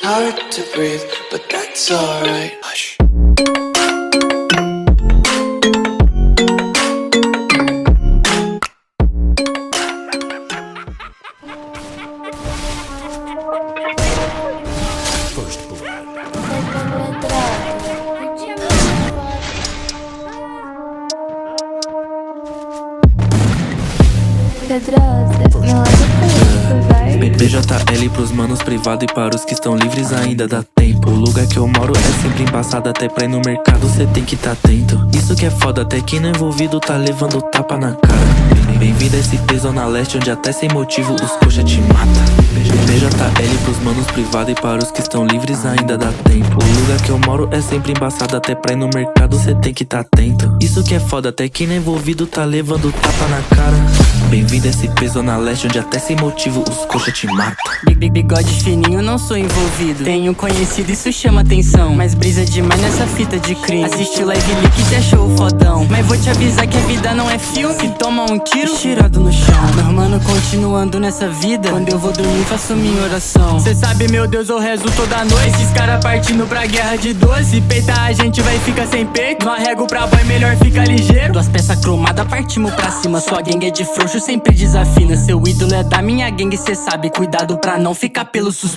Hard to breathe, but that's alright. Hush. First blood. Pedrosa, não leva vai. BJL pros manos privado e para os que estão livres ainda dá tempo. O lugar que eu moro é sempre embaçado, até pra ir no mercado cê tem que tá atento. Isso que é foda, até quem não é envolvido tá levando tapa na cara. Bem-vindo a esse peso na leste, onde até sem motivo os coxa te mata. BJL pros manos privado e para os que estão livres ainda dá tempo. O lugar que eu moro é sempre embaçado, até pra ir no mercado cê tem que tá atento. Isso que é foda, até quem não é envolvido tá levando tapa na cara. Bem-vindo a esse peso na leste, onde até sem motivo os coxa te mata. Bigode fininho, não sou envolvido. Tenho conhecido, isso chama atenção. Mas brisa demais nessa fita de crime. Assiste live leak e te achou fodão. Mas vou te avisar que a vida não é filme. Se toma um tiro, tirado no chão. Meu mano, continuando nessa vida. Quando eu vou dormir, faço minha oração. Cê sabe, meu Deus, eu rezo toda noite. Esses caras partindo pra guerra de 12. Se peitar a gente vai ficar sem peito. No arrego pra boy, melhor fica ligeiro. Duas peças cromadas, partimos pra cima. Sua gangue é de frouxo, sempre desafina. Seu ídolo é da minha gangue, cê sabe. Cuidado pra não ficar pelo suspeito.